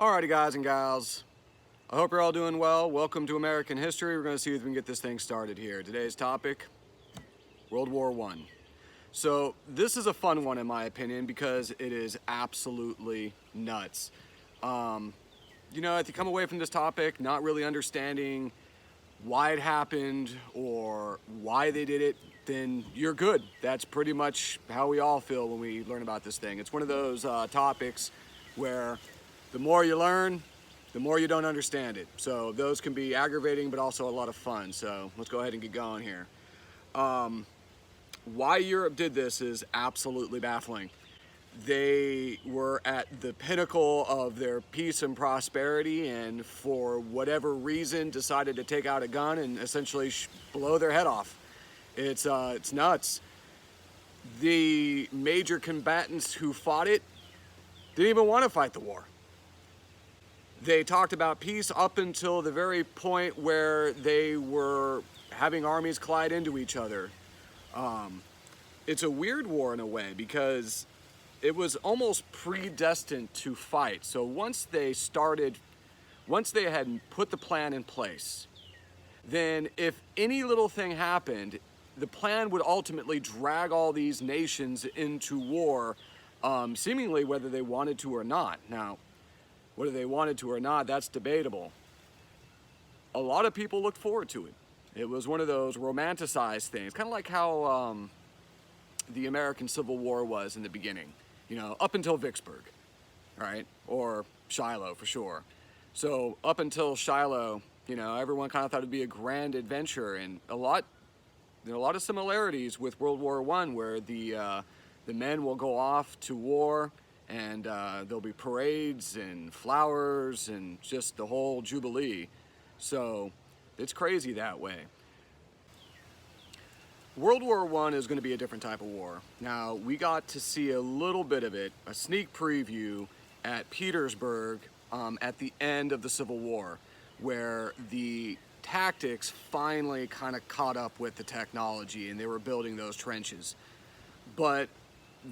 Alrighty guys and gals, I hope you're all doing well. Welcome to American History. We're going to see if we can get this thing started here. Today's topic, World War I. So this is a fun one in my opinion because it is absolutely nuts. If you come away from this topic not really understanding why it happened or why they did it, then you're good. That's pretty much how we all feel when we learn about this thing. It's one of those topics where the more you learn, the more you don't understand it. So those can be aggravating, but also a lot of fun. So let's go ahead and get going here. Why Europe did this is absolutely baffling. They were at the pinnacle of their peace and prosperity, and for whatever reason decided to take out a gun and essentially blow their head off. It's nuts. The major combatants who fought it didn't even want to fight the war. They talked about peace up until the very point where they were having armies collide into each other. It's a weird war in a way because it was almost predestined to fight. So once they had put the plan in place, then if any little thing happened, the plan would ultimately drag all these nations into war, seemingly whether they wanted to or not. Now, whether they wanted to or not, that's debatable. A lot of people looked forward to it. It was one of those romanticized things, kind of like how the American Civil War was in the beginning, up until Vicksburg, right? Or Shiloh for sure. So up until Shiloh, everyone kind of thought it'd be a grand adventure, and a lot of similarities with World War I, where the men will go off to war, and there'll be parades and flowers and just the whole jubilee. So it's crazy that way. World War I is going to be a different type of war. Now, we got to see a little bit of it, a sneak preview at Petersburg at the end of the Civil War, where the tactics finally kind of caught up with the technology and they were building those trenches. But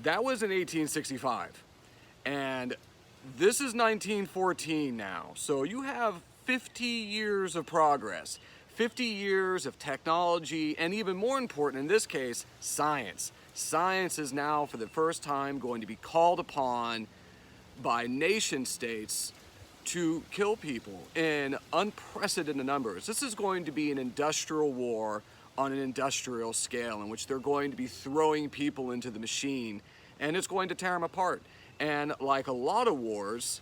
that was in 1865. And this is 1914 now. So you have 50 years of progress, 50 years of technology, and even more important in this case, science. Science is now for the first time going to be called upon by nation states to kill people in unprecedented numbers. This is going to be an industrial war on an industrial scale in which they're going to be throwing people into the machine, and it's going to tear them apart. And like a lot of wars,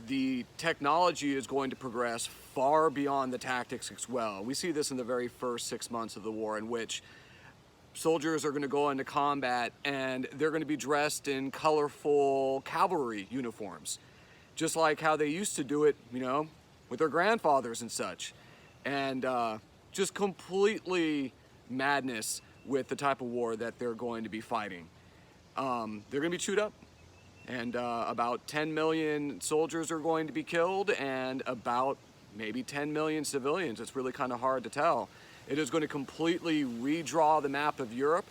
the technology is going to progress far beyond the tactics as well. We see this in the very first 6 months of the war, in which soldiers are going to go into combat and they're going to be dressed in colorful cavalry uniforms, just like how they used to do it, with their grandfathers and such. And just completely madness with the type of war that they're going to be fighting. They're going to be chewed up, and about 10 million soldiers are going to be killed, and about maybe 10 million civilians. It's really kind of hard to tell. It is going to completely redraw the map of Europe.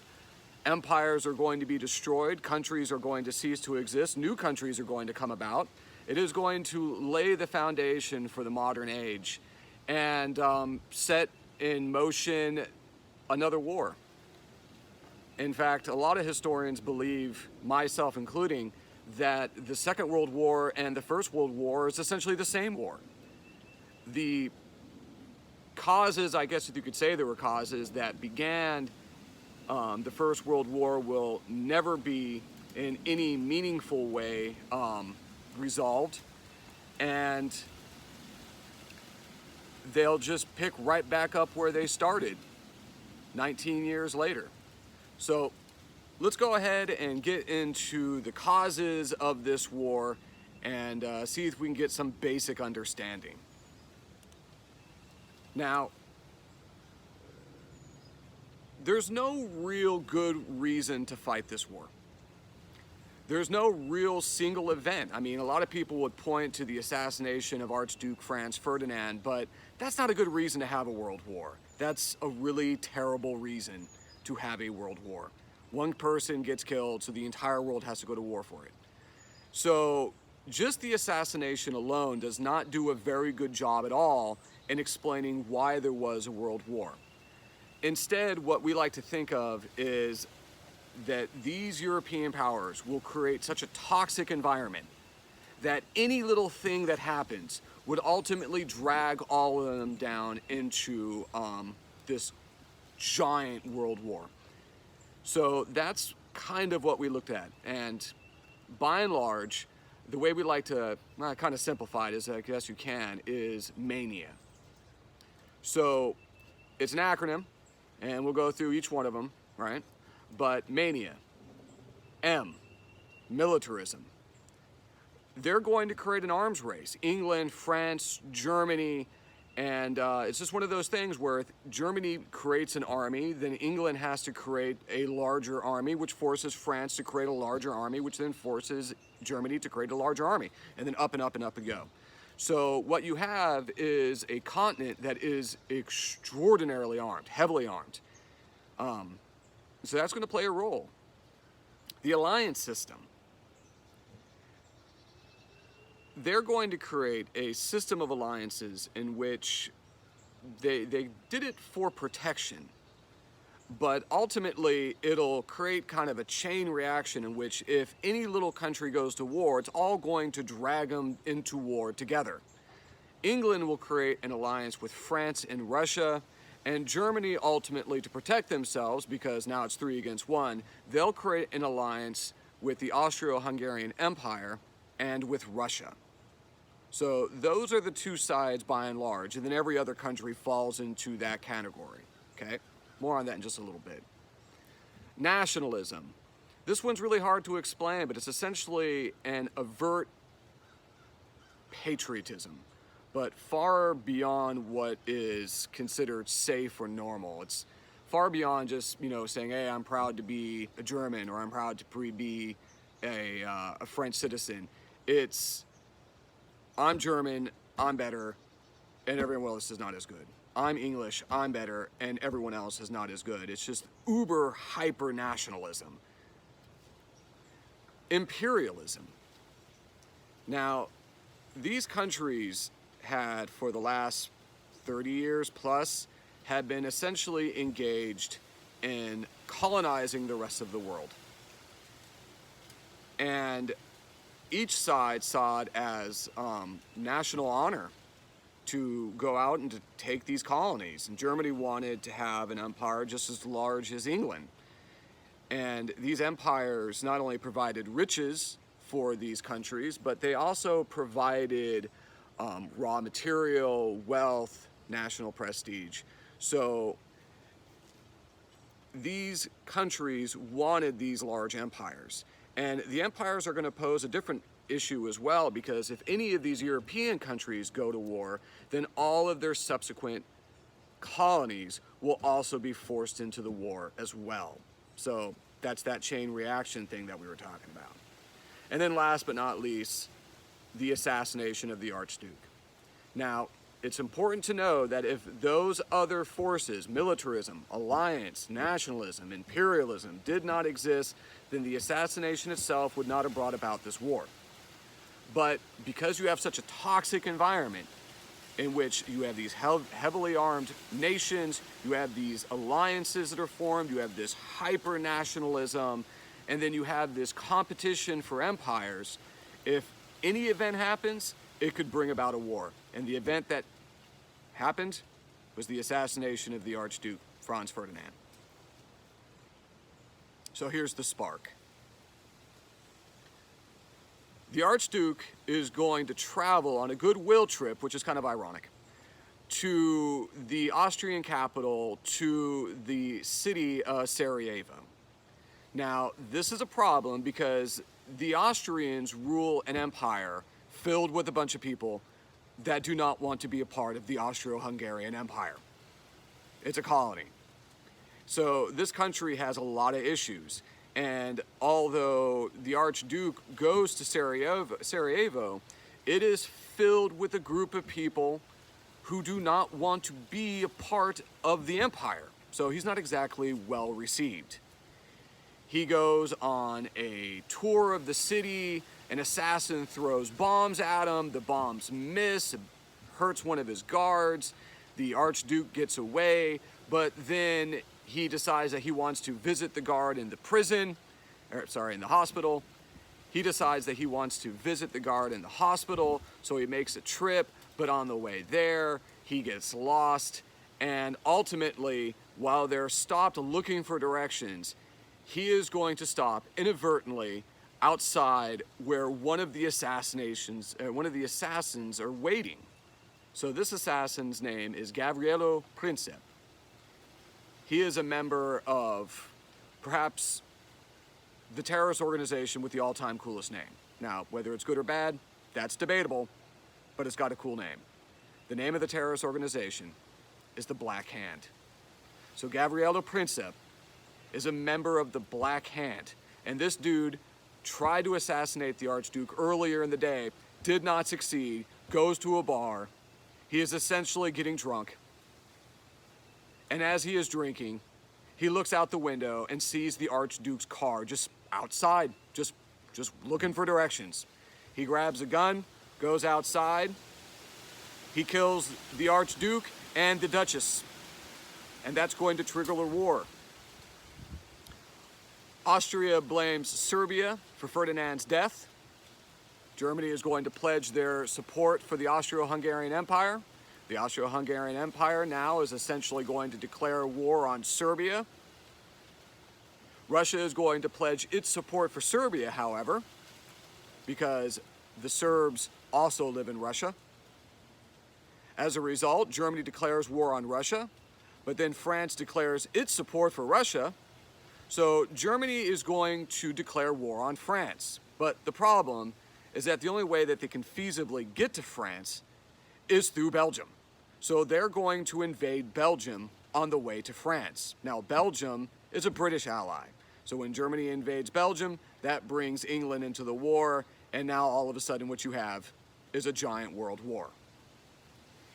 Empires are going to be destroyed. Countries are going to cease to exist. New countries are going to come about. It is going to lay the foundation for the modern age and set in motion another war. In fact, a lot of historians believe, myself including, that the Second World War and the First World War is essentially the same war. The causes, I guess if you could say there were causes, that began the First World War will never be in any meaningful way resolved, and they'll just pick right back up where they started 19 years later. So let's go ahead and get into the causes of this war and see if we can get some basic understanding. Now, there's no real good reason to fight this war. There's no real single event. I mean, a lot of people would point to the assassination of Archduke Franz Ferdinand, but that's not a good reason to have a world war. That's a really terrible reason to have a world war. One person gets killed, so the entire world has to go to war for it. So just the assassination alone does not do a very good job at all in explaining why there was a world war. Instead, what we like to think of is that these European powers will create such a toxic environment that any little thing that happens would ultimately drag all of them down into this giant world war. So that's kind of what we looked at. And by and large, the way we like to kind of simplify it, as I guess you can, is mania. So it's an acronym, and we'll go through each one of them, right? But mania, M, militarism. They're going to create an arms race. England, France, Germany, and it's just one of those things where if Germany creates an army, then England has to create a larger army, which forces France to create a larger army, which then forces Germany to create a larger army, and then up and up and up and go. So what you have is a continent that is extraordinarily armed, heavily armed. So that's going to play a role. The alliance system. They're going to create a system of alliances in which they did it for protection, but ultimately it'll create kind of a chain reaction in which if any little country goes to war, it's all going to drag them into war together. England will create an alliance with France and Russia, and Germany ultimately, to protect themselves, because now it's 3 against 1, they'll create an alliance with the Austro-Hungarian Empire and with Russia. So those are the two sides by and large, and then every other country falls into that category, okay? More on that in just a little bit. Nationalism. This one's really hard to explain, but it's essentially an overt patriotism, but far beyond what is considered safe or normal. It's far beyond just, saying, hey, I'm proud to be a German, or I'm proud to be a French citizen. It's, I'm German, I'm better, and everyone else is not as good. I'm English, I'm better, and everyone else is not as good. It's just uber hyper nationalism. Imperialism. Now, these countries had, for the last 30 years plus, had been essentially engaged in colonizing the rest of the world. And each side saw it as national honor to go out and to take these colonies. And Germany wanted to have an empire just as large as England. And these empires not only provided riches for these countries, but they also provided raw material, wealth, national prestige. So these countries wanted these large empires. And the empires are going to pose a different issue as well, because if any of these European countries go to war, then all of their subsequent colonies will also be forced into the war as well. So that's that chain reaction thing that we were talking about. And then last but not least, the assassination of the Archduke. Now, it's important to know that if those other forces, militarism, alliance, nationalism, imperialism, did not exist, then the assassination itself would not have brought about this war. But because you have such a toxic environment in which you have these heavily armed nations, you have these alliances that are formed, you have this hyper-nationalism, and then you have this competition for empires, if any event happens, it could bring about a war. And the event that happened was the assassination of the Archduke Franz Ferdinand. So here's the spark. The Archduke is going to travel on a goodwill trip, which is kind of ironic, to the Austrian capital, to the city of Sarajevo. Now, this is a problem because the Austrians rule an empire filled with a bunch of people that do not want to be a part of the Austro-Hungarian Empire. It's a colony. So this country has a lot of issues. And although the Archduke goes to Sarajevo, it is filled with a group of people who do not want to be a part of the empire. So he's not exactly well received. He goes on a tour of the city, An assassin throws bombs at him, the bombs miss, hurts one of his guards, the Archduke gets away, but then he decides that he wants to visit the guard in the in the hospital. He decides that he wants to visit the guard in the hospital, so he makes a trip, but on the way there, he gets lost, and ultimately, while they're stopped looking for directions, he is going to stop inadvertently outside where one of the assassins are waiting. So this assassin's name is Gabriello Princip. He is a member of perhaps the terrorist organization with the all-time coolest name. Now, whether it's good or bad, that's debatable, but it's got a cool name. The name of the terrorist organization is the Black Hand. So Gabriello Princip is a member of the Black Hand, and this dude tried to assassinate the Archduke earlier in the day, did not succeed, goes to a bar. He is essentially getting drunk, and as he is drinking, he looks out the window and sees the Archduke's car just outside, just looking for directions. He grabs a gun, goes outside, he kills the Archduke and the Duchess, and that's going to trigger a war. Austria blames Serbia for Ferdinand's death. Germany is going to pledge their support for the Austro-Hungarian Empire. The Austro-Hungarian Empire now is essentially going to declare war on Serbia. Russia is going to pledge its support for Serbia, however, because the Serbs also live in Russia. As a result, Germany declares war on Russia, but then France declares its support for Russia. So Germany is going to declare war on France. But the problem is that the only way that they can feasibly get to France is through Belgium. So they're going to invade Belgium on the way to France. Now, Belgium is a British ally. So when Germany invades Belgium, that brings England into the war, and now all of a sudden what you have is a giant world war.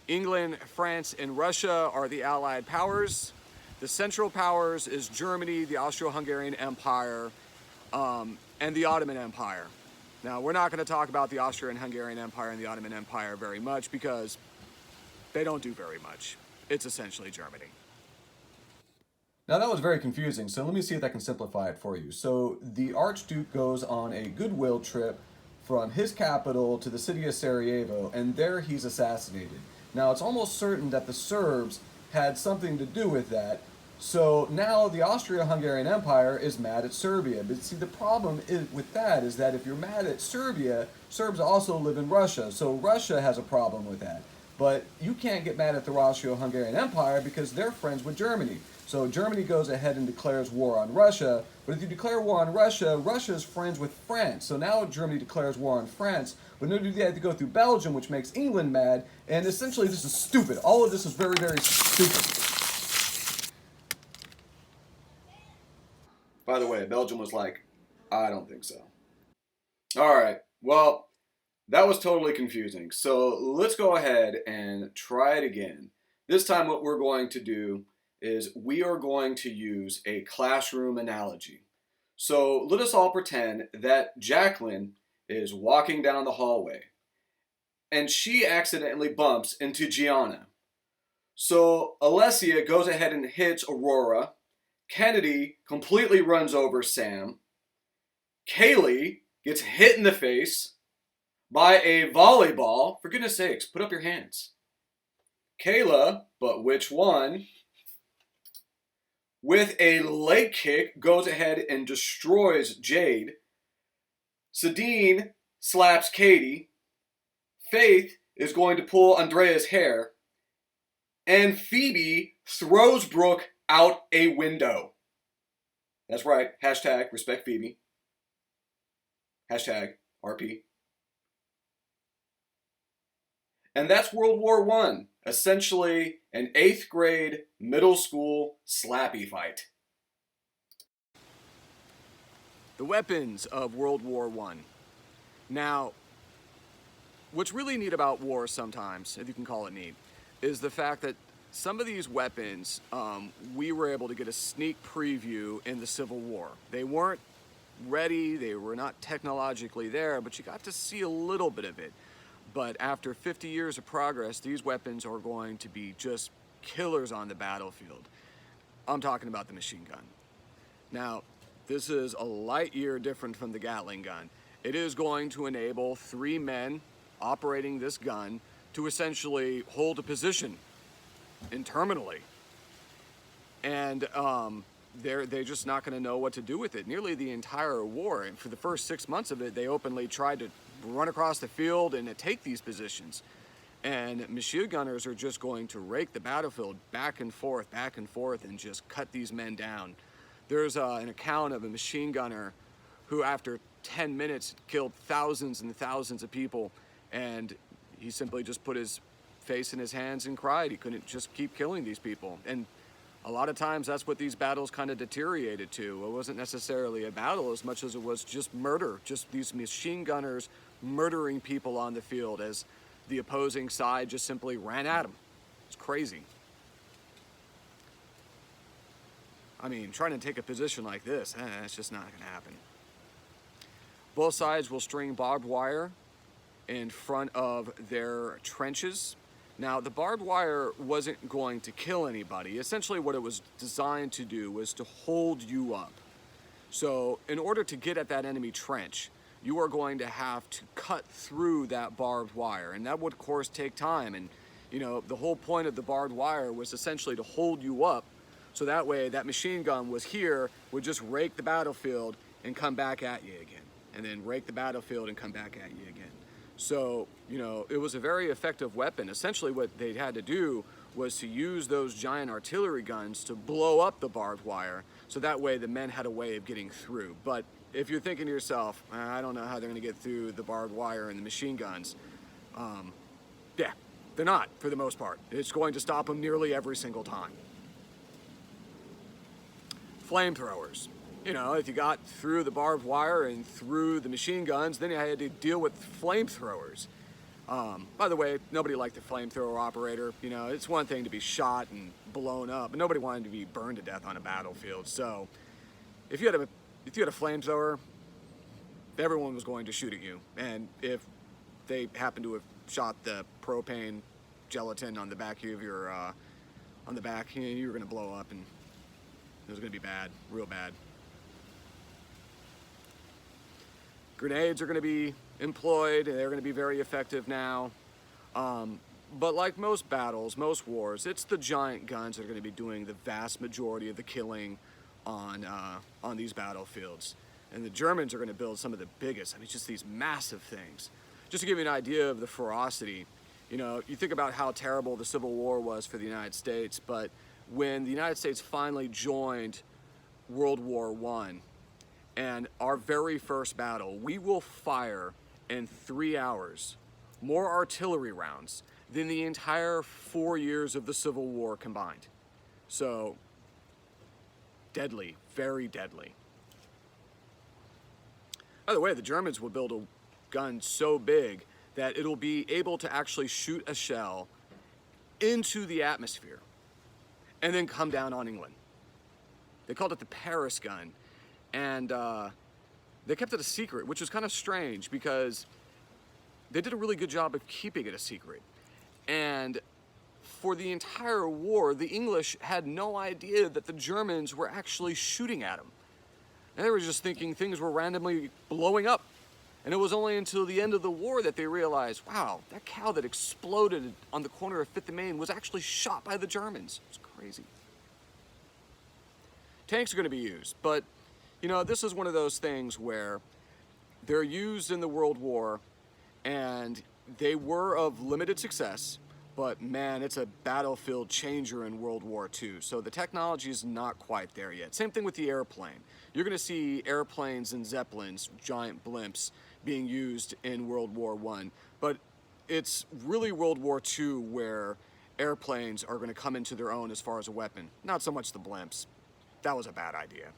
England, France, and Russia are the allied powers. The central powers is Germany, the Austro-Hungarian Empire, and the Ottoman Empire. Now, we're not going to talk about the Austro-Hungarian Empire and the Ottoman Empire very much because they don't do very much. It's essentially Germany. Now that was very confusing, so let me see if I can simplify it for you. So the Archduke goes on a goodwill trip from his capital to the city of Sarajevo, and there he's assassinated. Now it's almost certain that the Serbs had something to do with that, so now the Austro-Hungarian Empire is mad at Serbia. But see, the problem with that is that if you're mad at Serbia, Serbs also live in Russia, so Russia has a problem with that. But you can't get mad at the Austro-Hungarian Empire because they're friends with Germany. So Germany goes ahead and declares war on Russia, but if you declare war on Russia, Russia is friends with France. So now Germany declares war on France, but no, they have to go through Belgium, which makes England mad, and essentially this is stupid. All of this is very, very stupid. By the way, Belgium was like, I don't think so. All right, well, that was totally confusing. So let's go ahead and try it again. This time what we're going to do is we are going to use a classroom analogy. So let us all pretend that Jacqueline is walking down the hallway and she accidentally bumps into Gianna. So Alessia goes ahead and hits Aurora. Kennedy completely runs over Sam. Kaylee gets hit in the face by a volleyball. For goodness sakes, put up your hands. Kayla, but which one, with a leg kick, goes ahead and destroys Jade. Sadine slaps Katie. Faith is going to pull Andrea's hair. And Phoebe throws Brooke out a window. That's right. Hashtag respect Phoebe. Hashtag RP. And that's World War I. Essentially an 8th grade middle school slappy fight. The weapons of World War I. Now, what's really neat about war sometimes, if you can call it neat, is the fact that some of these weapons, we were able to get a sneak preview in the Civil War. They weren't ready, they were not technologically there, but you got to see a little bit of it. But after 50 years of progress, these weapons are going to be just killers on the battlefield. I'm talking about the machine gun. Now, this is a light year different from the Gatling gun. It is going to enable 3 men operating this gun to essentially hold a position interminably. And they're just not going to know what to do with it. Nearly the entire war, and for the first 6 months of it, they openly tried to run across the field and take these positions. And machine gunners are just going to rake the battlefield back and forth, and just cut these men down. There's an account of a machine gunner who, after 10 minutes, killed thousands and thousands of people, and he simply just put his face in his hands and cried. He couldn't just keep killing these people. And a lot of times that's what these battles kind of deteriorated to. It wasn't necessarily a battle as much as it was just murder, just these machine gunners murdering people on the field as the opposing side just simply ran at them. It's crazy. I mean, trying to take a position like this, it's just not going to happen. Both sides will string barbed wire in front of their trenches. Now, the barbed wire wasn't going to kill anybody. Essentially, what it was designed to do was to hold you up. So, in order to get at that enemy trench, you are going to have to cut through that barbed wire, and that would, of course, take time. And, you know, the whole point of the barbed wire was essentially to hold you up, so that way that machine gun was here, would just rake the battlefield and come back at you again, and then rake the battlefield and come back at you again. So, you know, it was a very effective weapon. Essentially what they had to do was to use those giant artillery guns to blow up the barbed wire, so that way the men had a way of getting through. But if you're thinking to yourself, I don't know how they're going to get through the barbed wire and the machine guns, yeah, they're not, for the most part. It's going to stop them nearly every single time. Flamethrowers. You know, if you got through the barbed wire and through the machine guns, then you had to deal with flamethrowers. By the way, nobody liked the flamethrower operator. You know, it's one thing to be shot and blown up, but nobody wanted to be burned to death on a battlefield. So, if you had a flamethrower, everyone was going to shoot at you. And if they happened to have shot the propane gelatin on the back of your, on the back, you were going to blow up, and it was going to be bad, real bad. Grenades are going to be employed, and they're going to be very effective now. But like most battles, most wars, it's the giant guns that are going to be doing the vast majority of the killing on these battlefields. And the Germans are going to build some of the biggest, I mean, just these massive things. Just to give you an idea of the ferocity, you know, you think about how terrible the Civil War was for the United States, but when the United States finally joined World War I, and our very first battle, we will fire in 3 hours more artillery rounds than the entire 4 years of the Civil War combined. So, deadly, very deadly. By the way, the Germans will build a gun so big that it'll be able to actually shoot a shell into the atmosphere and then come down on England. They called it the Paris gun. And they kept it a secret, which was kind of strange because they did a really good job of keeping it a secret. And for the entire war, the English had no idea that the Germans were actually shooting at them. And they were just thinking things were randomly blowing up. And it was only until the end of the war that they realized, wow, that cow that exploded on the corner of 5th and Main was actually shot by the Germans. It's crazy. Tanks are going to be used, but you know, this is one of those things where they're used in the World War, and they were of limited success, but man, it's a battlefield changer in World War II. So the technology is not quite there yet. Same thing with the airplane. You're going to see airplanes and Zeppelins, giant blimps, being used in World War I. But it's really World War II where airplanes are going to come into their own as far as a weapon. Not so much the blimps. That was a bad idea.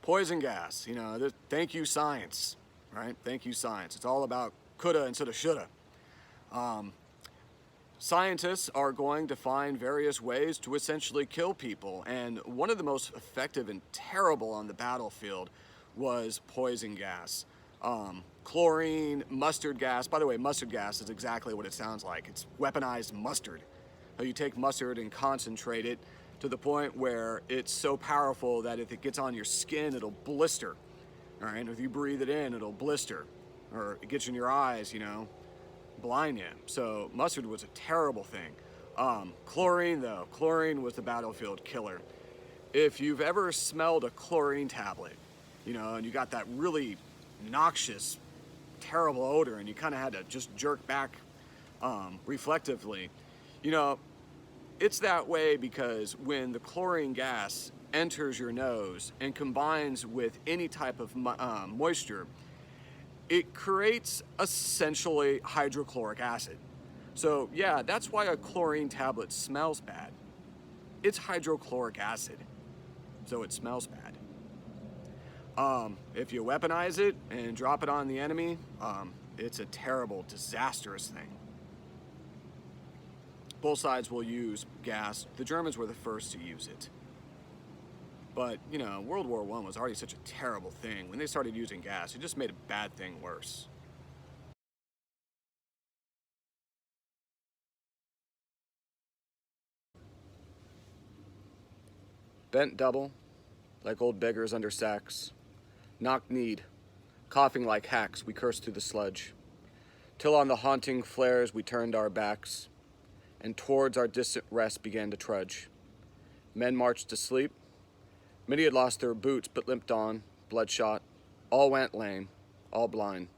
Poison gas, you know, thank you science, right? Thank you science. It's all about coulda instead of shoulda. Scientists are going to find various ways to essentially kill people, and one of the most effective and terrible on the battlefield was poison gas. Chlorine, mustard gas. By the way, mustard gas is exactly what it sounds like. It's weaponized mustard. So you take mustard and concentrate it to the point where it's so powerful that if it gets on your skin, it'll blister. All right, if you breathe it in, it'll blister, or it gets in your eyes, blind you. So mustard was a terrible thing. Chlorine, though, chlorine was the battlefield killer. If you've ever smelled a chlorine tablet, and you got that really noxious, terrible odor, and you kind of had to just jerk back reflectively, it's that way because when the chlorine gas enters your nose and combines with any type of moisture, it creates essentially hydrochloric acid. So yeah, that's why a chlorine tablet smells bad. It's hydrochloric acid, so it smells bad. If you weaponize it and drop it on the enemy, it's a terrible, disastrous thing. Both sides will use gas. The Germans were the first to use it. But, World War I was already such a terrible thing. When they started using gas, it just made a bad thing worse. Bent double, like old beggars under sacks. Knock-kneed, coughing like hacks, we cursed through the sludge. Till on the haunting flares we turned our backs, and towards our distant rest began to trudge. Men marched to sleep. Many had lost their boots, but limped on, bloodshot. All went lame, all blind.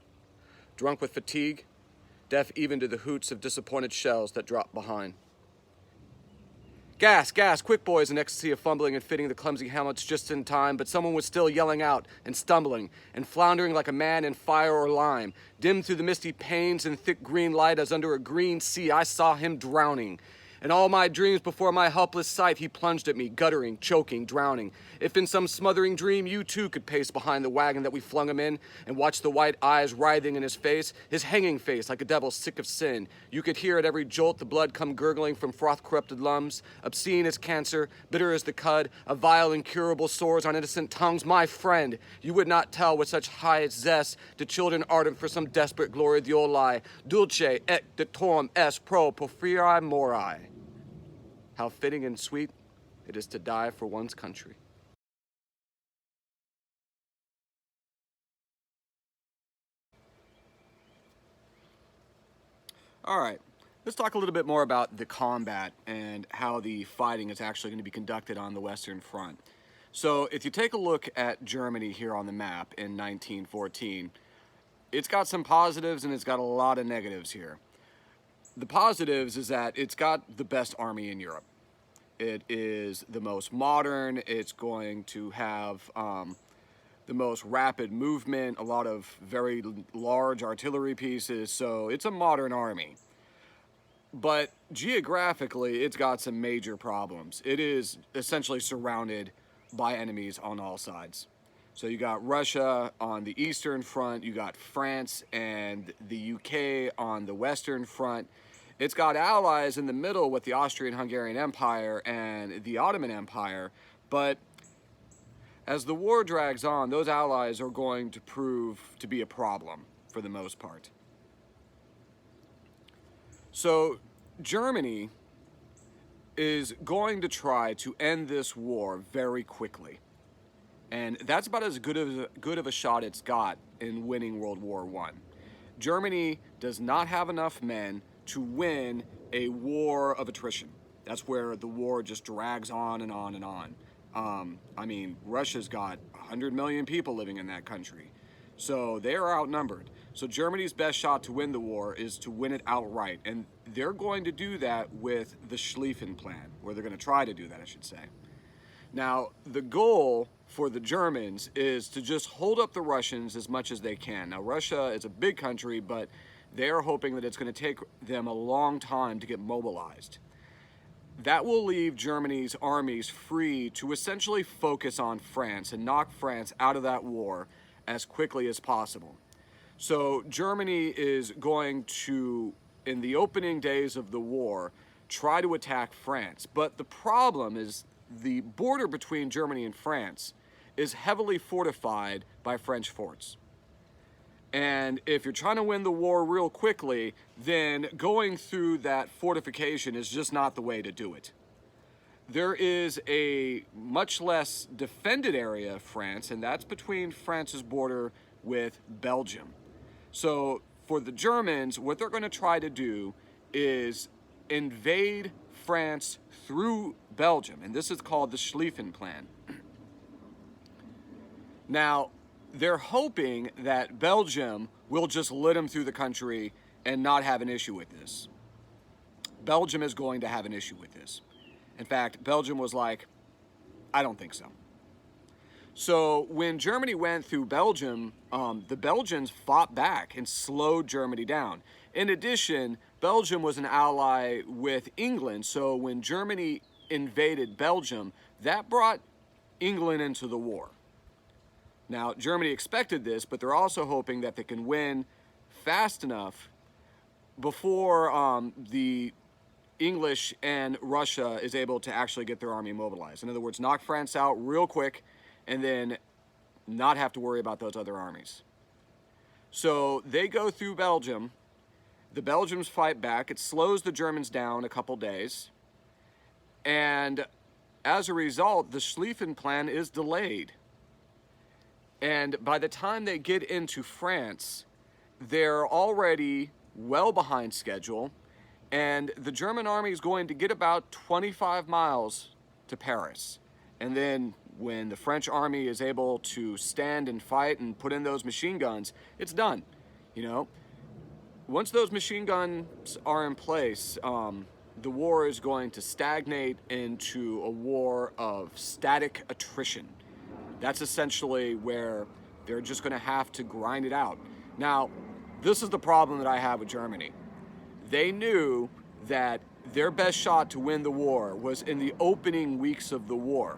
Drunk with fatigue, deaf even to the hoots of disappointed shells that dropped behind. Gas, gas, quick boys, an ecstasy of fumbling and fitting the clumsy helmets just in time, but someone was still yelling out and stumbling and floundering like a man in fire or lime. Dim through the misty panes and thick green light as under a green sea I saw him drowning. In all my dreams before my helpless sight, he plunged at me, guttering, choking, drowning. If in some smothering dream you too could pace behind the wagon that we flung him in and watch the white eyes writhing in his hanging face like a devil sick of sin, you could hear at every jolt the blood come gurgling from froth-corrupted lungs, obscene as cancer, bitter as the cud, of vile incurable sores on innocent tongues. My friend, you would not tell with such high zest to children ardent for some desperate glory the old lie, dulce et dictorum est pro porphyri mori. How fitting and sweet it is to die for one's country. All right, let's talk a little bit more about the combat and how the fighting is actually going to be conducted on the Western Front. So if you take a look at Germany here on the map in 1914, it's got some positives and it's got a lot of negatives here. The positives is that it's got the best army in Europe. It is the most modern. It's going to have the most rapid movement, a lot of very large artillery pieces. So it's a modern army. But geographically, it's got some major problems. It is essentially surrounded by enemies on all sides. So you got Russia on the Eastern Front, you got France and the UK on the Western Front. It's got allies in the middle with the Austrian-Hungarian Empire and the Ottoman Empire, but as the war drags on, those allies are going to prove to be a problem for the most part. So Germany is going to try to end this war very quickly. And that's about as good of a shot it's got in winning World War I. Germany does not have enough men to win a war of attrition. That's where the war just drags on and on and on. I mean, Russia's got 100 million people living in that country. So they are outnumbered. So Germany's best shot to win the war is to win it outright. And they're going to do that with the Schlieffen plan, or they're going to try to do that, I should say. Now, the goal for the Germans is to just hold up the Russians as much as they can. Now, Russia is a big country, but they're hoping that it's going to take them a long time to get mobilized. That will leave Germany's armies free to essentially focus on France and knock France out of that war as quickly as possible. So Germany is going to in the opening days of the war, try to attack France. But the problem is the border between Germany and France is heavily fortified by French forts. And if you're trying to win the war real quickly, then going through that fortification is just not the way to do it. There is a much less defended area of France, and that's between France's border with Belgium. So for the Germans, what they're going to try to do is invade France through Belgium, and this is called the Schlieffen plan. Now, they're hoping that Belgium will just let them through the country and not have an issue with this. Belgium is going to have an issue with this. In fact, Belgium was like, I don't think so. So when Germany went through Belgium, the Belgians fought back and slowed Germany down. In addition, Belgium was an ally with England, so when Germany invaded Belgium, that brought England into the war. Now, Germany expected this, but they're also hoping that they can win fast enough before the English and Russia is able to actually get their army mobilized. In other words, knock France out real quick and then not have to worry about those other armies. So they go through Belgium. The Belgians fight back. It slows the Germans down a couple days. And as a result, the Schlieffen plan is delayed. And by the time they get into France, they're already well behind schedule, and the German army is going to get about 25 miles to Paris. And then when the French army is able to stand and fight and put in those machine guns, it's done. You know, once those machine guns are in place, the war is going to stagnate into a war of static attrition. That's essentially where they're just going to have to grind it out. Now, this is the problem that I have with Germany. They knew that their best shot to win the war was in the opening weeks of the war.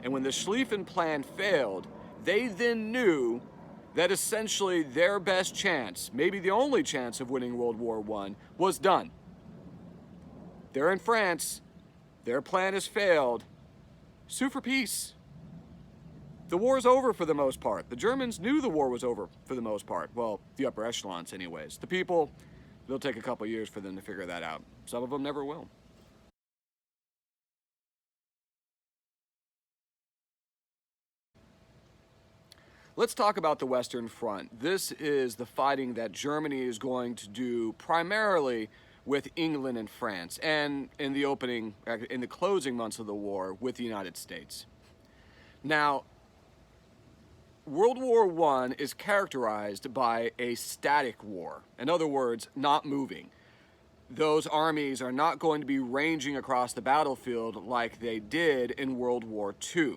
And when the Schlieffen plan failed, they then knew that essentially their best chance, maybe the only chance of winning World War I, was done. They're in France. Their plan has failed. Sue for peace. The war's over for the most part. The Germans knew the war was over for the most part. Well, the upper echelons anyways. The people, it'll take a couple years for them to figure that out. Some of them never will. Let's talk about the Western Front. This is the fighting that Germany is going to do primarily with England and France, and in the closing months of the war with the United States. Now, World War I is characterized by a static war. In other words, not moving. Those armies are not going to be ranging across the battlefield like they did in World War II.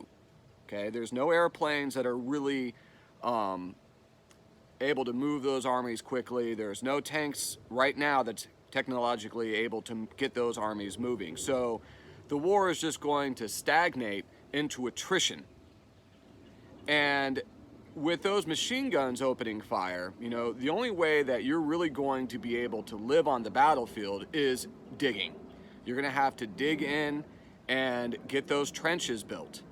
Okay, there's no airplanes that are really able to move those armies quickly. There's no tanks right now that's technologically able to get those armies moving. So the war is just going to stagnate into attrition. And with those machine guns opening fire, you know, the only way that you're really going to be able to live on the battlefield is digging. You're going to have to dig in and get those trenches built.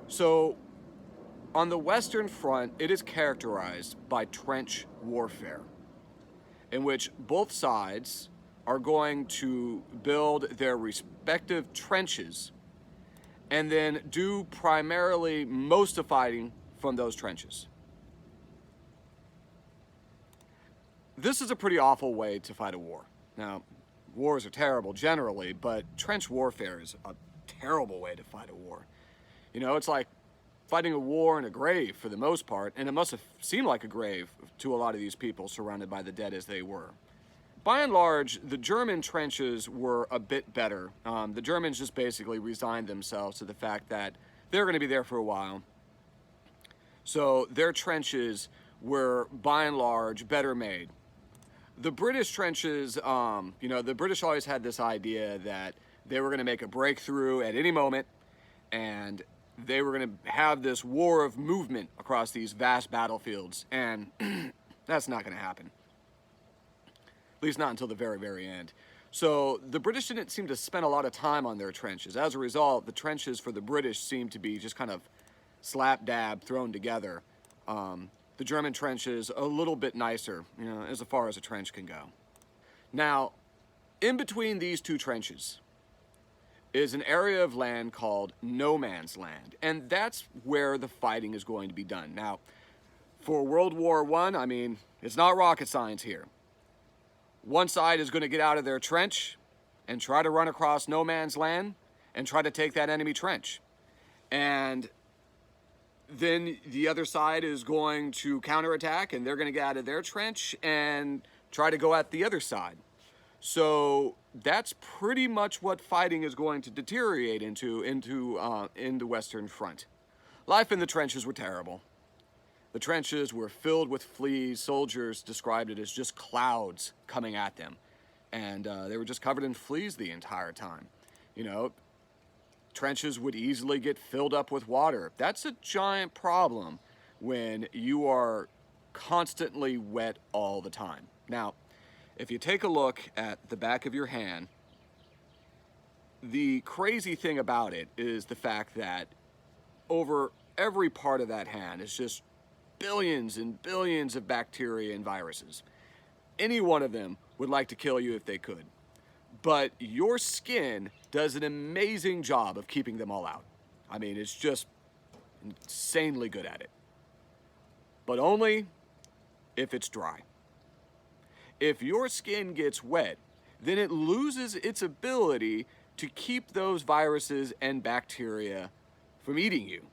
So on the Western Front, it is characterized by trench warfare, in which both sides are going to build their respective trenches and then do primarily most of fighting from those trenches. This is a pretty awful way to fight a war. Now, wars are terrible generally, but trench warfare is a terrible way to fight a war. You know, it's like fighting a war in a grave for the most part, and it must have seemed like a grave to a lot of these people surrounded by the dead as they were. By and large, the German trenches were a bit better. The Germans just basically resigned themselves to the fact that they're going to be there for a while. So their trenches were, by and large, better made. The British trenches, you know, the British always had this idea that they were going to make a breakthrough at any moment, and they were going to have this war of movement across these vast battlefields, and that's not going to happen. least not until the very, very end. So the British didn't seem to spend a lot of time on their trenches. As a result, the trenches for the British seemed to be just kind of slap dab thrown together. The German trenches a little bit nicer, you know, as far as a trench can go. Now, in between these two trenches is an area of land called no man's land, and that's where the fighting is going to be done. Now, for World War I mean, it's not rocket science here. One side is going to get out of their trench and try to run across no man's land and try to take that enemy trench. And then the other side is going to counterattack, and they're going to get out of their trench and try to go at the other side. So that's pretty much what fighting is going to deteriorate into in the Western Front. Life in the trenches were terrible. The trenches were filled with fleas. Soldiers described it as just clouds coming at them. And they were just covered in fleas the entire time. You know, trenches would easily get filled up with water. That's a giant problem when you are constantly wet all the time. Now, if you take a look at the back of your hand, the crazy thing about it is the fact that over every part of that hand is just billions and billions of bacteria and viruses. Any one of them would like to kill you if they could. But your skin does an amazing job of keeping them all out. I mean, it's just insanely good at it. But only if it's dry. If your skin gets wet, then it loses its ability to keep those viruses and bacteria from eating you.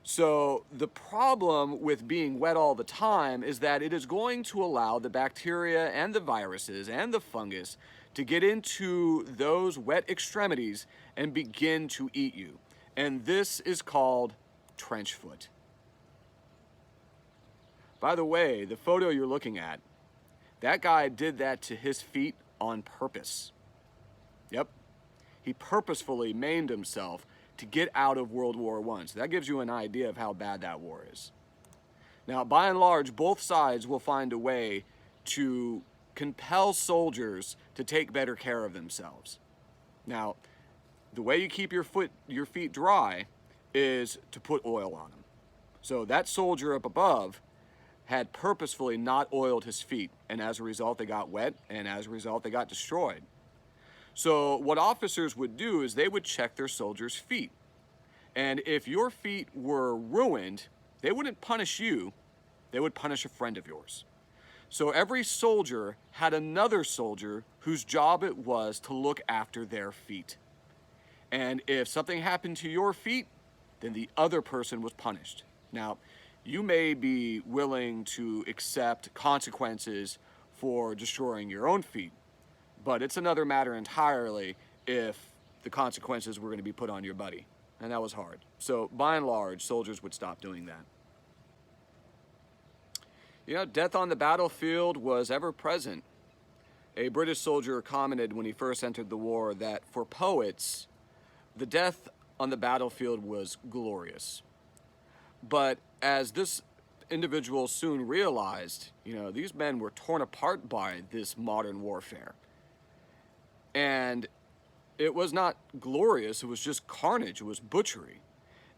So the problem with being wet all the time is that it is going to allow the bacteria and the viruses and the fungus to get into those wet extremities and begin to eat you. And this is called trench foot. By the way, the photo you're looking at, that guy did that to his feet on purpose. Yep. He purposefully maimed himself to get out of World War I. So that gives you an idea of how bad that war is. Now, by and large, both sides will find a way to compel soldiers to take better care of themselves. Now, the way you keep your feet dry is to put oil on them. So that soldier up above had purposefully not oiled his feet, and as a result they got wet, and as a result they got destroyed. So what officers would do is they would check their soldiers' feet. And if your feet were ruined, they wouldn't punish you, they would punish a friend of yours. So every soldier had another soldier whose job it was to look after their feet. And if something happened to your feet, then the other person was punished. Now, you may be willing to accept consequences for destroying your own feet, but it's another matter entirely if the consequences were going to be put on your buddy. And that was hard. So by and large, soldiers would stop doing that. You know, death on the battlefield was ever present. A British soldier commented when he first entered the war that for poets, the death on the battlefield was glorious. But as this individual soon realized, you know, these men were torn apart by this modern warfare. And it was not glorious, it was just carnage, it was butchery.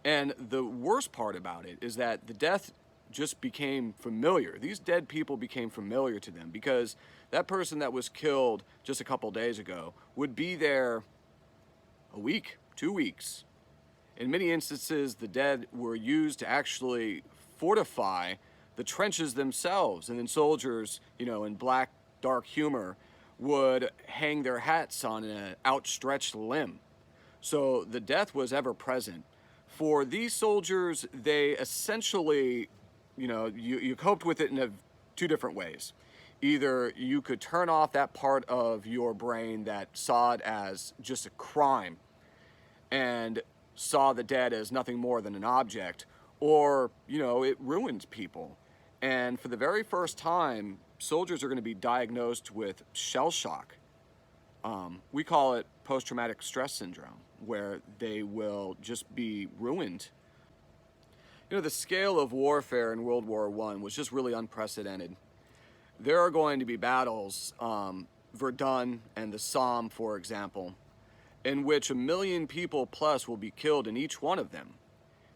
And the worst part about it is that the death just became familiar. These dead people became familiar to them because that person that was killed just a couple days ago would be there a week, 2 weeks. In many instances, the dead were used to actually fortify the trenches themselves, and then soldiers, you know, in black, dark humor, would hang their hats on an outstretched limb. So the death was ever present. For these soldiers, they essentially, you know, you coped with it in two different ways. Either you could turn off that part of your brain that saw it as just a crime and saw the dead as nothing more than an object, or, you know, it ruined people. And for the very first time, soldiers are going to be diagnosed with shell shock. We call it post-traumatic stress syndrome, where they will just be ruined. You know, the scale of warfare in World War I was just really unprecedented. there are going to be battles, Verdun and the Somme, for example, in which 1 million people plus will be killed in each one of them.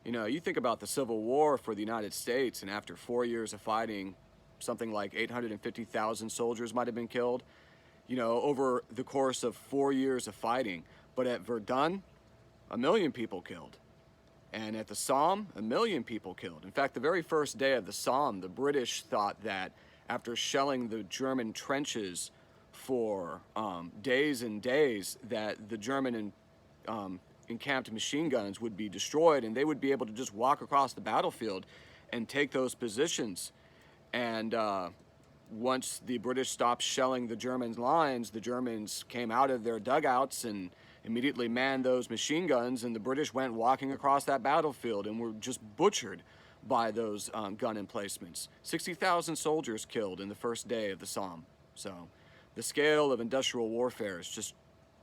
You know, you think about the Civil War for the United States, and after 4 years of fighting, something like 850,000 soldiers might have been killed, you know, over the course of 4 years of fighting. But at Verdun, 1 million people killed. And at the Somme, 1 million people killed. In fact, the very first day of the Somme, the British thought that after shelling the German trenches for days and days, that the German encamped machine guns would be destroyed, and they would be able to just walk across the battlefield and take those positions. And once the British stopped shelling the German lines, the Germans came out of their dugouts and immediately manned those machine guns, and the British went walking across that battlefield and were just butchered by those gun emplacements. 60,000 soldiers killed in the first day of the Somme. So the scale of industrial warfare is just a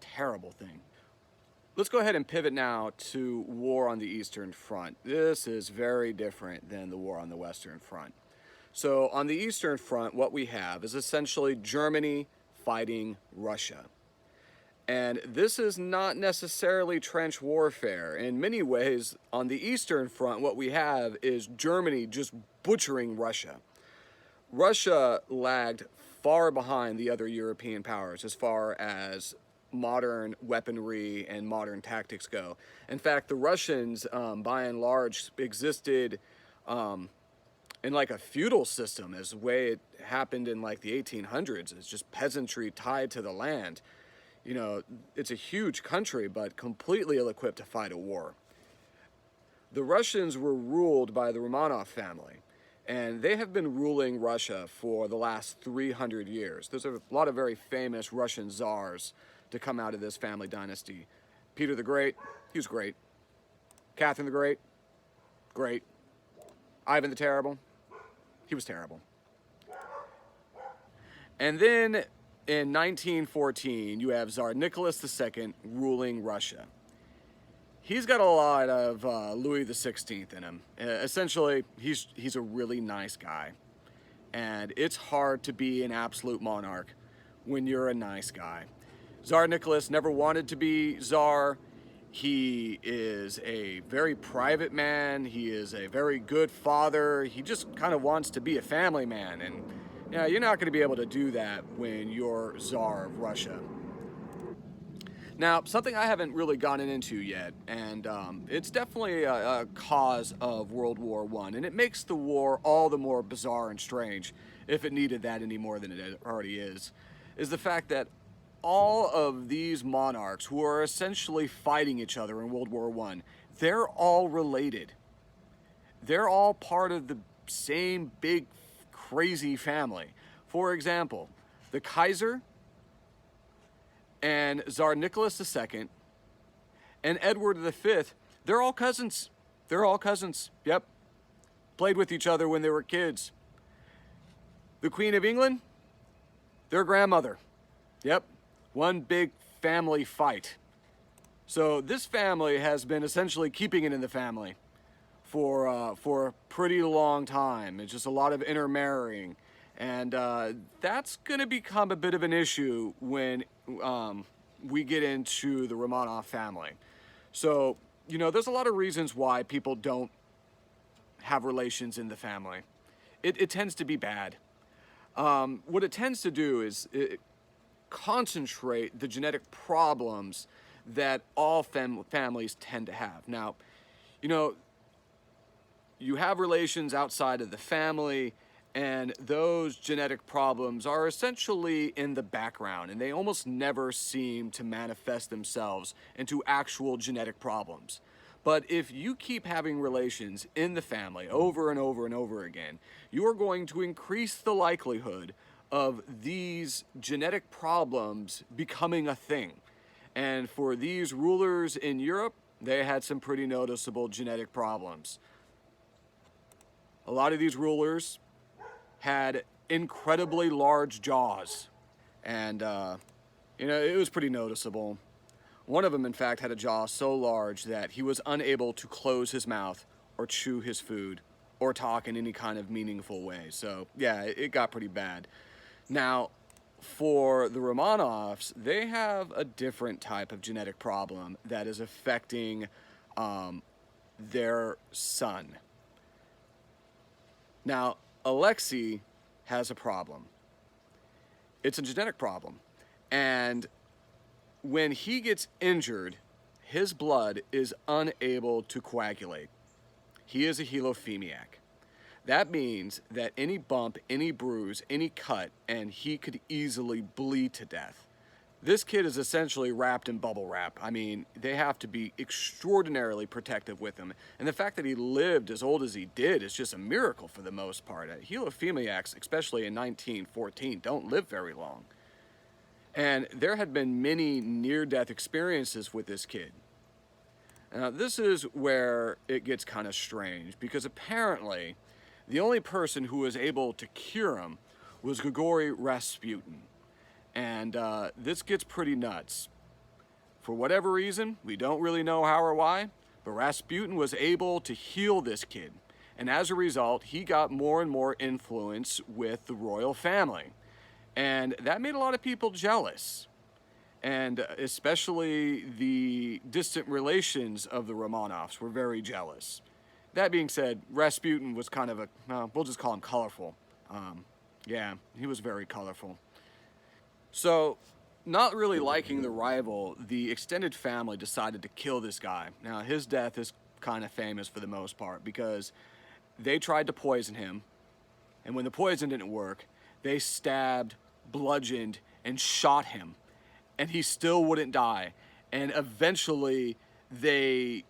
terrible thing. Let's go ahead and pivot now to war on the Eastern Front. This is very different than the war on the Western Front. So on the Eastern Front, what we have is essentially Germany fighting Russia. And this is not necessarily trench warfare. In many ways, on the Eastern Front, what we have is Germany just butchering Russia. Russia lagged far behind the other European powers as far as modern weaponry and modern tactics go. In fact, the Russians, by and large, existed in like a feudal system, as the way it happened in like the 1800s. It's just peasantry tied to the land. You know, it's a huge country, but completely ill-equipped to fight a war. The Russians were ruled by the Romanov family, and they have been ruling Russia for the last 300 years. There's a lot of very famous Russian czars to come out of this family dynasty. Peter the Great, he was great. Catherine the Great, great. Ivan the Terrible, he was terrible. And then in 1914, you have Tsar Nicholas II ruling Russia. He's got a lot of Louis XVI in him. Essentially, he's a really nice guy. And it's hard to be an absolute monarch when you're a nice guy. Tsar Nicholas never wanted to be Tsar. He is a very private man. He is a very good father. He just kind of wants to be a family man. And you know, you're not going to be able to do that when you're Tsar of Russia. Now, something I haven't really gotten into yet, and it's definitely a cause of World War I, and it makes the war all the more bizarre and strange, if it needed that any more than it already is the fact that all of these monarchs who are essentially fighting each other in World War I, they're all related. They're all part of the same big, crazy family. For example, the Kaiser and Tsar Nicholas II and Edward V, they're all cousins. They're all cousins, yep. Played with each other when they were kids. The Queen of England, their grandmother, yep. One big family fight. So this family has been essentially keeping it in the family for a pretty long time. It's just a lot of intermarrying. And that's going to become a bit of an issue when we get into the Romanov family. So, you know, there's a lot of reasons why people don't have relations in the family. It tends to be bad. What it tends to do is concentrate the genetic problems that all families tend to have. Now, you know, you have relations outside of the family, and those genetic problems are essentially in the background, and they almost never seem to manifest themselves into actual genetic problems. But if you keep having relations in the family over and over and over again, you are going to increase the likelihood of these genetic problems becoming a thing. And for these rulers in Europe, they had some pretty noticeable genetic problems. A lot of these rulers had incredibly large jaws, and you know, it was pretty noticeable. One of them, in fact, had a jaw so large that he was unable to close his mouth or chew his food or talk in any kind of meaningful way. So yeah, it got pretty bad. Now, for the Romanovs, they have a different type of genetic problem that is affecting their son. Now, Alexei has a problem. It's a genetic problem. And when he gets injured, his blood is unable to coagulate. He is a helophiliac. That means that any bump, any bruise, any cut, and he could easily bleed to death. This kid is essentially wrapped in bubble wrap. I mean, they have to be extraordinarily protective with him. And the fact that he lived as old as he did is just a miracle for the most part. Helophiliacs, especially in 1914, don't live very long. And there had been many near-death experiences with this kid. Now, this is where it gets kind of strange, because apparently the only person who was able to cure him was Grigory Rasputin. And this gets pretty nuts. For whatever reason, we don't really know how or why, but Rasputin was able to heal this kid. And as a result, he got more and more influence with the royal family. And that made a lot of people jealous. And especially the distant relations of the Romanovs were very jealous. That being said, Rasputin was kind of we'll just call him colorful. Yeah, he was very colorful. So, not really liking the rival, the extended family decided to kill this guy. Now, his death is kind of famous for the most part because they tried to poison him, and when the poison didn't work, they stabbed, bludgeoned, and shot him, and he still wouldn't die. And eventually, they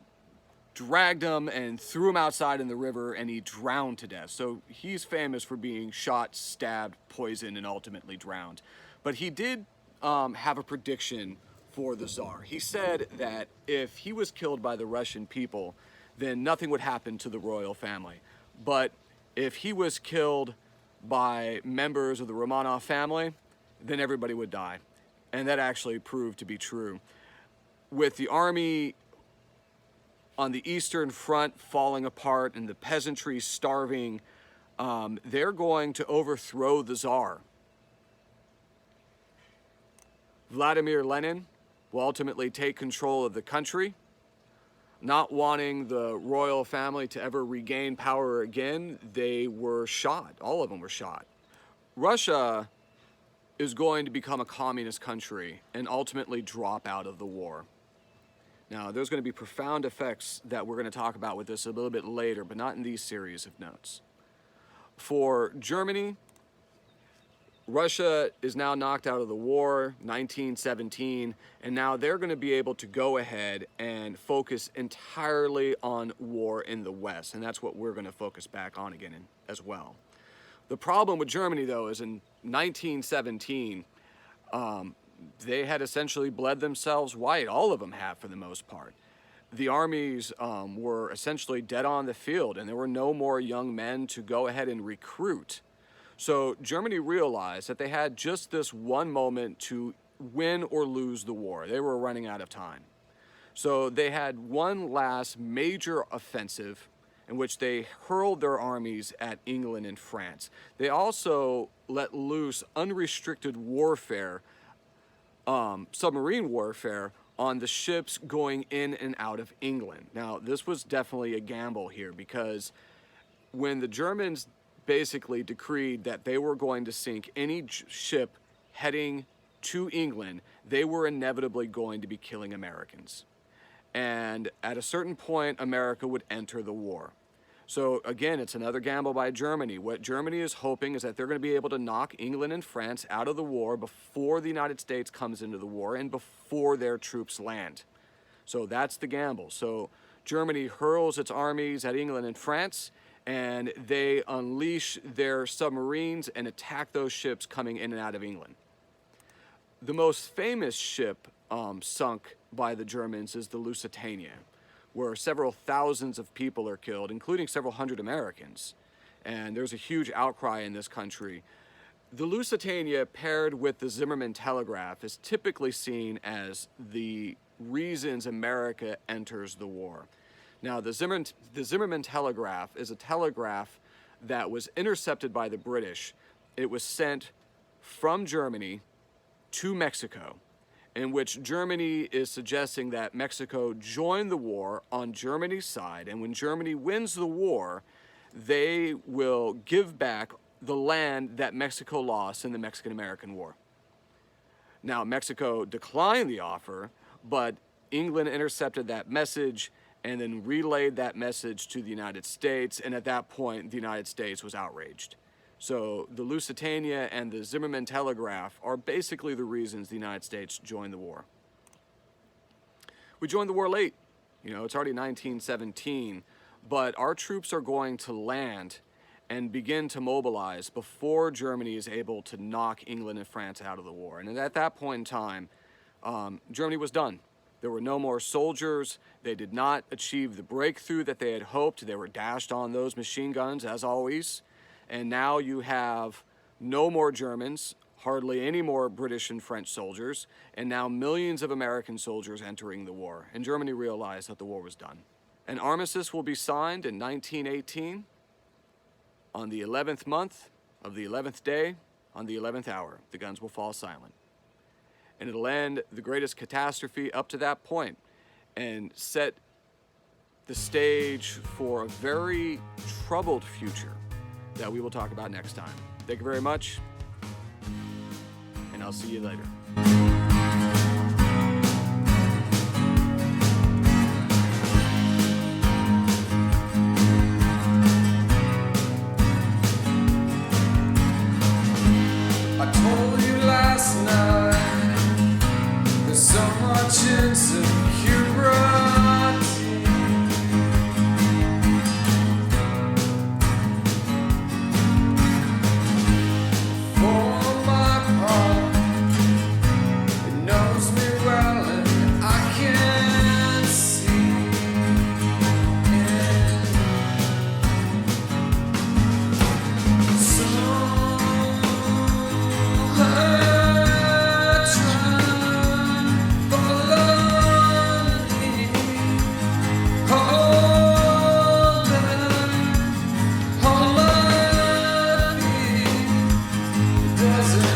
dragged him and threw him outside in the river, and he drowned to death. So he's famous for being shot, stabbed, poisoned, and ultimately drowned. But he did have a prediction for the Tsar. He said that if he was killed by the Russian people, then nothing would happen to the royal family. But if he was killed by members of the Romanov family, then everybody would die. And that actually proved to be true. With the army on the Eastern Front falling apart and the peasantry starving, they're going to overthrow the Tsar. Vladimir Lenin will ultimately take control of the country. Not wanting the royal family to ever regain power again, they were shot. All of them were shot. Russia is going to become a communist country and ultimately drop out of the war. Now, there's going to be profound effects that we're going to talk about with this a little bit later, but not in these series of notes. For Germany, Russia is now knocked out of the war, 1917, and now they're going to be able to go ahead and focus entirely on war in the West, and that's what we're going to focus back on again as well. The problem with Germany, though, is in 1917, they had essentially bled themselves white. All of them have, for the most part. The armies were essentially dead on the field, and there were no more young men to go ahead and recruit. So Germany realized that they had just this one moment to win or lose the war. They were running out of time. So they had one last major offensive in which they hurled their armies at England and France. They also let loose unrestricted warfare, submarine warfare, on the ships going in and out of England. Now, this was definitely a gamble here because when the Germans basically decreed that they were going to sink any ship heading to England, they were inevitably going to be killing Americans. And at a certain point, America would enter the war. So again, it's another gamble by Germany. What Germany is hoping is that they're going to be able to knock England and France out of the war before the United States comes into the war and before their troops land. So that's the gamble. So Germany hurls its armies at England and France, and they unleash their submarines and attack those ships coming in and out of England. The most famous ship sunk by the Germans is the Lusitania, where several thousands of people are killed, including several hundred Americans. And there's a huge outcry in this country. The Lusitania, paired with the Zimmermann Telegraph, is typically seen as the reasons America enters the war. Now, the Zimmermann Telegraph is a telegraph that was intercepted by the British. It was sent from Germany to Mexico, in which Germany is suggesting that Mexico join the war on Germany's side, and when Germany wins the war, they will give back the land that Mexico lost in the Mexican-American War. Now, Mexico declined the offer, but England intercepted that message and then relayed that message to the United States, and at that point, the United States was outraged. So the Lusitania and the Zimmermann Telegraph are basically the reasons the United States joined the war. We joined the war late. You know, it's already 1917, but our troops are going to land and begin to mobilize before Germany is able to knock England and France out of the war. And at that point in time, Germany was done. There were no more soldiers. They did not achieve the breakthrough that they had hoped. They were dashed on those machine guns, as always. And now you have no more Germans, hardly any more British and French soldiers, and now millions of American soldiers entering the war. And Germany realized that the war was done. An armistice will be signed in 1918 on the 11th month of the 11th day, on the 11th hour. The guns will fall silent. And it'll end the greatest catastrophe up to that point and set the stage for a very troubled future that we will talk about next time. Thank you very much, and I'll see you later. I told you last night, there's so much insecurity. For my part, it knows me well and I can't see it. So doesn't